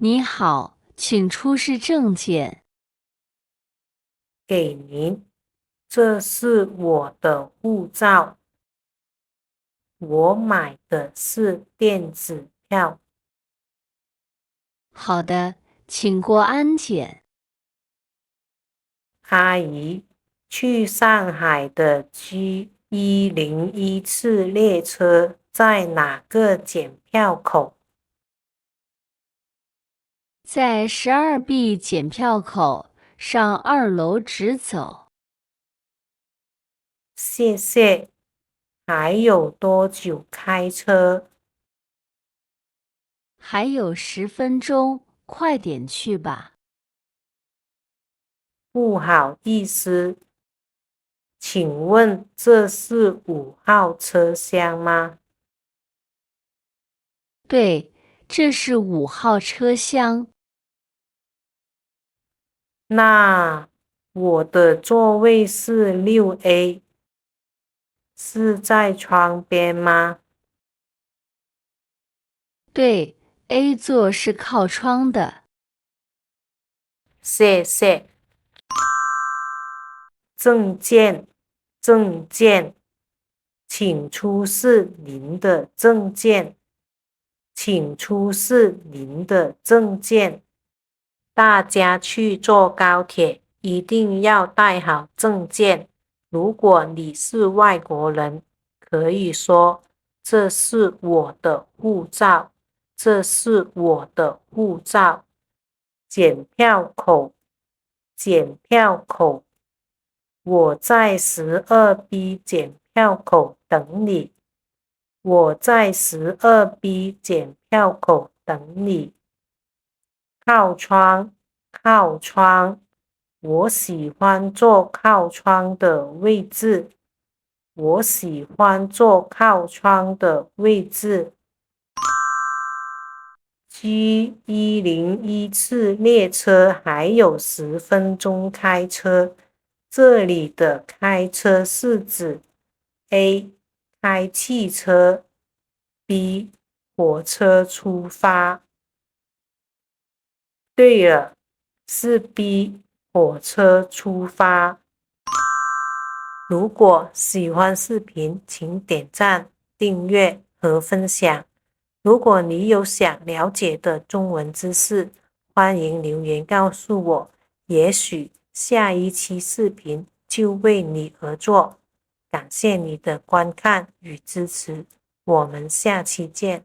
你好，请出示证件。给您，这是我的护照，我买的是电子票。好的，请过安检。阿姨，去上海的 G101次列车在哪个检票口？在12B 检票口上2楼直走。谢谢。还有多久开车？还有10分钟，快点去吧。不好意思，请问这是5号车厢吗？对，这是5号车厢。那我的座位是6A，是在窗边吗？对，A 座是靠窗的。谢谢。证件，证件，请出示您的证件，请出示您的证件。大家去坐高铁一定要带好证件。如果你是外国人，可以说这是我的护照，这是我的护照。检票口，检票口，我在12B 检票口等你，我在12B 检票口等你。靠窗，靠窗，我喜欢坐靠窗的位置，我喜欢坐靠窗的位置。G101次列车还有10分钟开车，这里的开车是指 A 开汽车 B 火车出发。对了，是 B 火车出发。如果喜欢视频，请点赞、订阅和分享。如果你有想了解的中文知识，欢迎留言告诉我，也许下一期视频就为你而做。感谢你的观看与支持，我们下期见。